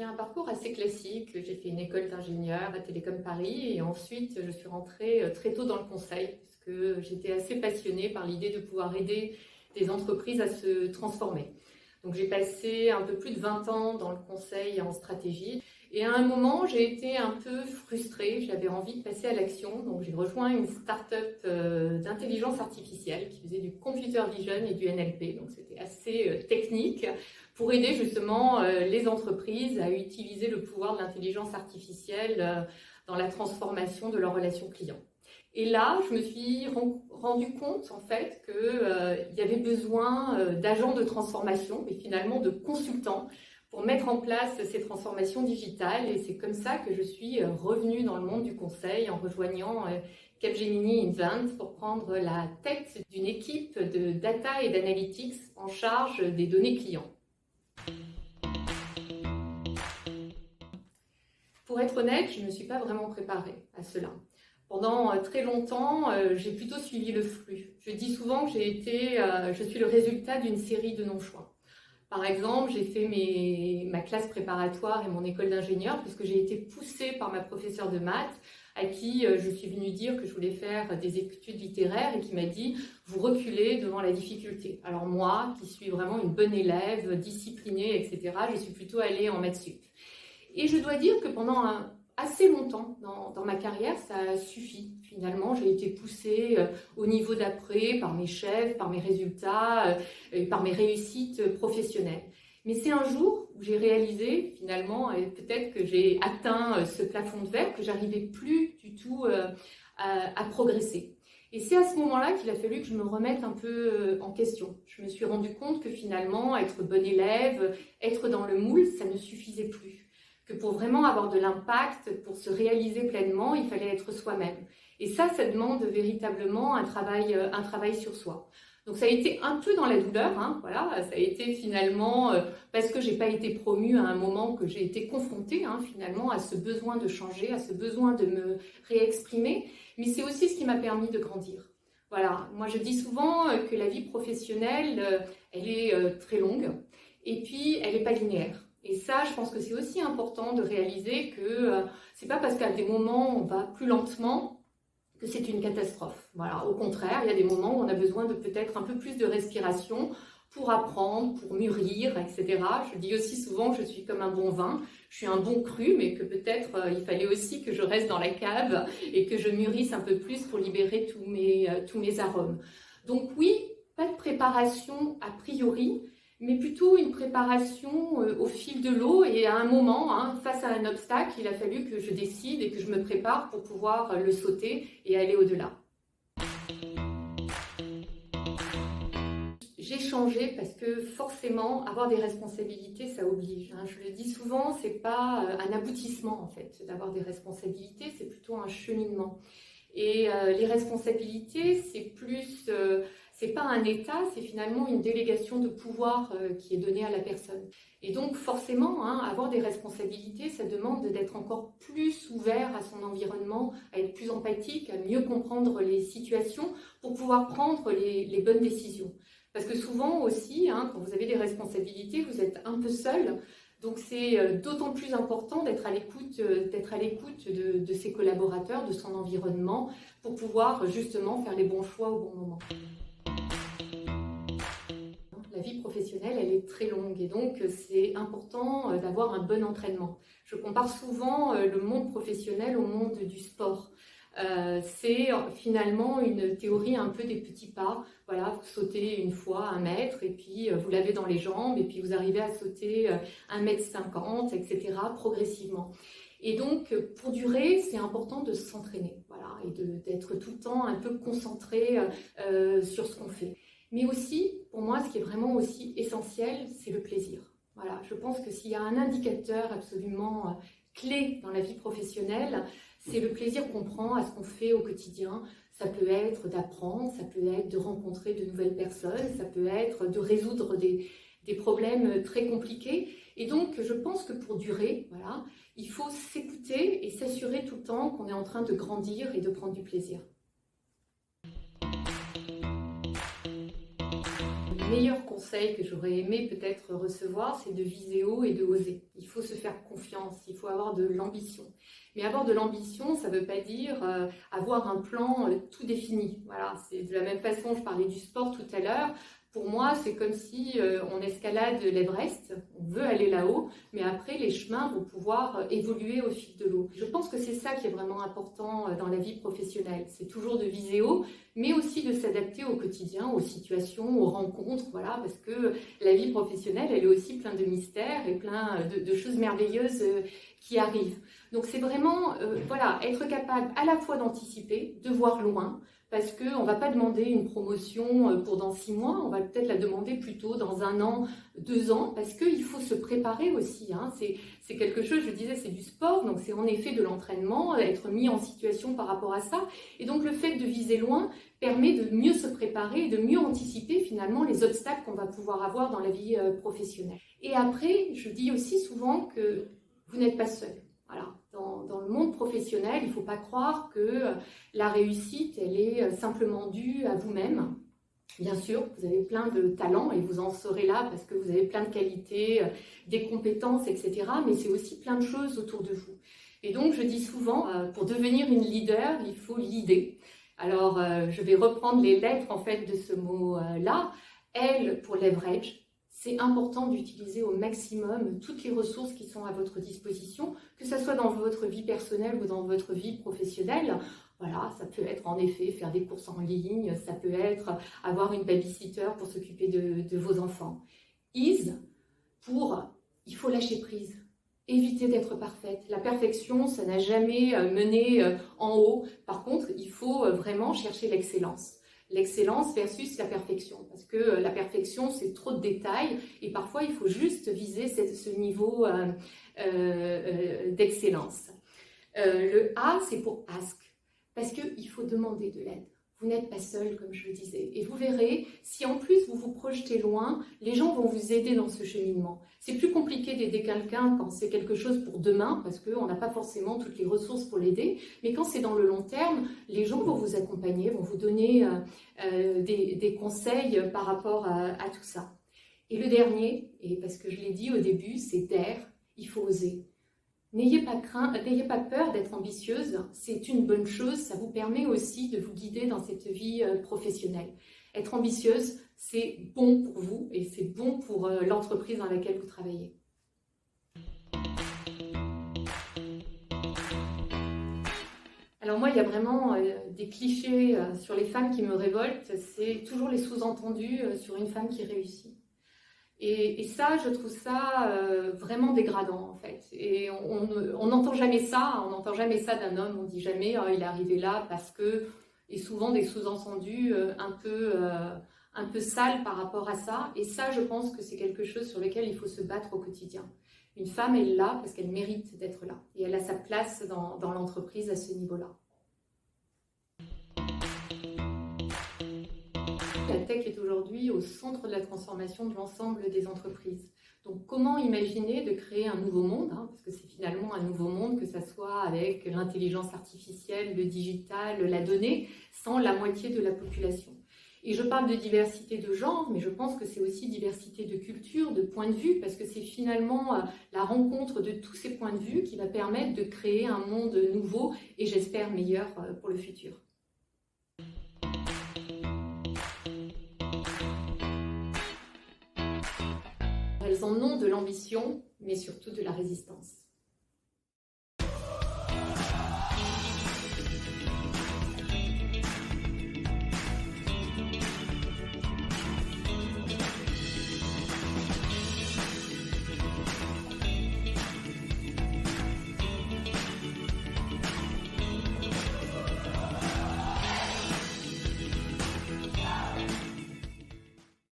un parcours assez classique. J'ai fait une école d'ingénieur à Télécom Paris et ensuite je suis rentrée très tôt dans le conseil parce que j'étais assez passionnée par l'idée de pouvoir aider des entreprises à se transformer. Donc j'ai passé un peu plus de 20 ans dans le conseil en stratégie et à un moment j'ai été un peu frustrée, j'avais envie de passer à l'action. Donc j'ai rejoint une start-up d'intelligence artificielle qui faisait du computer vision et du NLP, donc c'était assez technique, pour aider justement les entreprises à utiliser le pouvoir de l'intelligence artificielle dans la transformation de leurs relations clients. Et là, je me suis rendu compte en fait qu'il y avait besoin d'agents de transformation, mais finalement de consultants, pour mettre en place ces transformations digitales. Et c'est comme ça que je suis revenue dans le monde du conseil en rejoignant Capgemini Invent pour prendre la tête d'une équipe de data et d'analytics en charge des données clients. Pour être honnête, je ne me suis pas vraiment préparée à cela. Pendant très longtemps, j'ai plutôt suivi le flux. Je dis souvent que je suis le résultat d'une série de non-choix. Par exemple, j'ai fait ma classe préparatoire et mon école d'ingénieur puisque j'ai été poussée par ma professeure de maths à qui je suis venue dire que je voulais faire des études littéraires et qui m'a dit « vous reculez devant la difficulté ». Alors moi, qui suis vraiment une bonne élève, disciplinée, etc., je suis plutôt allée en maths sup. Et je dois dire que pendant assez longtemps dans ma carrière, ça a suffi. Finalement, j'ai été poussée au niveau d'après par mes chefs, par mes résultats, et par mes réussites professionnelles. Mais c'est un jour où j'ai réalisé finalement, et peut-être que j'ai atteint ce plafond de verre, que j'arrivais plus du tout à progresser. Et c'est à ce moment-là qu'il a fallu que je me remette un peu en question. Je me suis rendu compte que finalement, être bonne élève, être dans le moule, ça ne suffisait plus. Que pour vraiment avoir de l'impact, pour se réaliser pleinement, il fallait être soi-même. Et ça demande véritablement un travail sur soi. Donc ça a été un peu dans la douleur, hein, voilà, ça a été finalement parce que j'ai pas été promue à un moment que j'ai été confrontée finalement à ce besoin de changer, à ce besoin de me réexprimer, mais c'est aussi ce qui m'a permis de grandir. Voilà, moi je dis souvent que la vie professionnelle, elle est très longue et puis elle n'est pas linéaire. Et ça, je pense que c'est aussi important de réaliser que c'est pas parce qu'à des moments on va plus lentement que c'est une catastrophe. Voilà, au contraire, il y a des moments où on a besoin de peut-être un peu plus de respiration pour apprendre, pour mûrir, etc. Je dis aussi souvent que je suis comme un bon vin, je suis un bon cru, mais que peut-être il fallait aussi que je reste dans la cave et que je mûrisse un peu plus pour libérer tous mes arômes. Donc oui, pas de préparation a priori, mais plutôt une préparation au fil de l'eau et à un moment, face à un obstacle, il a fallu que je décide et que je me prépare pour pouvoir le sauter et aller au-delà. J'ai changé parce que forcément, avoir des responsabilités, ça oblige. Je le dis souvent, c'est pas un aboutissement en fait, d'avoir des responsabilités, c'est plutôt un cheminement. Et les responsabilités, c'est pas un état, c'est finalement une délégation de pouvoir qui est donnée à la personne. Et donc forcément, avoir des responsabilités, ça demande d'être encore plus ouvert à son environnement, à être plus empathique, à mieux comprendre les situations pour pouvoir prendre les bonnes décisions. Parce que souvent aussi, quand vous avez des responsabilités, vous êtes un peu seul. Donc c'est d'autant plus important d'être à l'écoute de ses collaborateurs, de son environnement, pour pouvoir justement faire les bons choix au bon moment. La vie professionnelle, elle est très longue et donc c'est important d'avoir un bon entraînement. Je compare souvent le monde professionnel au monde du sport. C'est finalement une théorie un peu des petits pas. Voilà, vous sautez une fois 1 mètre et puis vous l'avez dans les jambes et puis vous arrivez à sauter 1,50 m, etc. progressivement. Et donc, pour durer, c'est important de s'entraîner, voilà, et d'être tout le temps un peu concentré sur ce qu'on fait. Mais aussi, pour moi, ce qui est vraiment aussi essentiel, c'est le plaisir. Voilà, je pense que s'il y a un indicateur absolument clé dans la vie professionnelle, c'est le plaisir qu'on prend à ce qu'on fait au quotidien. Ça peut être d'apprendre, ça peut être de rencontrer de nouvelles personnes, ça peut être de résoudre des problèmes très compliqués. Et donc, je pense que pour durer, voilà, il faut s'écouter et s'assurer tout le temps qu'on est en train de grandir et de prendre du plaisir. meilleur conseil que j'aurais aimé peut-être recevoir, c'est de viser haut et de oser. Il faut se faire confiance, il faut avoir de l'ambition. Mais avoir de l'ambition, ça ne veut pas dire avoir un plan tout défini. Voilà, c'est de la même façon, je parlais du sport tout à l'heure. Pour moi, c'est comme si on escalade l'Everest, on veut aller là-haut, mais après, les chemins vont pouvoir évoluer au fil de l'eau. Je pense que c'est ça qui est vraiment important dans la vie professionnelle. C'est toujours de viser haut, mais aussi de s'adapter au quotidien, aux situations, aux rencontres, voilà, parce que la vie professionnelle, elle est aussi pleine de mystères et plein de choses merveilleuses qui arrivent. Donc c'est vraiment voilà, être capable à la fois d'anticiper, de voir loin, parce qu'on ne va pas demander une promotion pour dans 6 mois, on va peut-être la demander plutôt dans 1 an, 2 ans, parce qu'il faut se préparer aussi. Hein. C'est quelque chose, je disais, c'est du sport, donc c'est en effet de l'entraînement, être mis en situation par rapport à ça. Et donc le fait de viser loin permet de mieux se préparer et de mieux anticiper finalement les obstacles qu'on va pouvoir avoir dans la vie professionnelle. Et après, je dis aussi souvent que vous n'êtes pas seul. Voilà. Dans le monde professionnel, il ne faut pas croire que la réussite, elle est simplement due à vous-même. Bien sûr, vous avez plein de talents et vous en serez là parce que vous avez plein de qualités, des compétences, etc. Mais c'est aussi plein de choses autour de vous. Et donc, je dis souvent, pour devenir une leader, il faut leader. Alors, je vais reprendre les lettres en fait de ce mot-là. L pour leverage. C'est important d'utiliser au maximum toutes les ressources qui sont à votre disposition, que ce soit dans votre vie personnelle ou dans votre vie professionnelle. Voilà, ça peut être en effet faire des courses en ligne, ça peut être avoir une babysitter pour s'occuper de vos enfants. Is pour il faut lâcher prise. Éviter d'être parfaite. La perfection, ça n'a jamais mené en haut. Par contre, il faut vraiment chercher l'excellence. L'excellence versus la perfection. Parce que la perfection, c'est trop de détails et parfois, il faut juste viser ce niveau d'excellence. Le A, c'est pour ask. Parce qu'il faut demander de l'aide. Vous n'êtes pas seul, comme je le disais. Et vous verrez, si en plus vous vous projetez loin, les gens vont vous aider dans ce cheminement. C'est plus compliqué d'aider quelqu'un quand c'est quelque chose pour demain, parce qu'on n'a pas forcément toutes les ressources pour l'aider. Mais quand c'est dans le long terme, les gens vont vous accompagner, vont vous donner des conseils par rapport à tout ça. Et le dernier, et parce que je l'ai dit au début, c'est dare, il faut oser. N'ayez pas peur d'être ambitieuse, c'est une bonne chose, ça vous permet aussi de vous guider dans cette vie professionnelle. Être ambitieuse, c'est bon pour vous et c'est bon pour l'entreprise dans laquelle vous travaillez. Alors moi, il y a vraiment des clichés sur les femmes qui me révoltent, c'est toujours les sous-entendus sur une femme qui réussit. Et ça, je trouve ça vraiment dégradant en fait. Et on n'entend jamais ça, on n'entend jamais ça d'un homme, on dit jamais il est arrivé là parce que, et souvent des sous-entendus un peu sales par rapport à ça. Et ça, je pense que c'est quelque chose sur lequel il faut se battre au quotidien. Une femme est là parce qu'elle mérite d'être là. Et elle a sa place dans l'entreprise à ce niveau-là. La tech est aujourd'hui au centre de la transformation de l'ensemble des entreprises. Donc comment imaginer de créer un nouveau monde, parce que c'est finalement un nouveau monde, que ce soit avec l'intelligence artificielle, le digital, la donnée, sans la moitié de la population. Et je parle de diversité de genre, mais je pense que c'est aussi diversité de culture, de points de vue, parce que c'est finalement la rencontre de tous ces points de vue qui va permettre de créer un monde nouveau et j'espère meilleur pour le futur. Elles en ont de l'ambition, mais surtout de la résistance.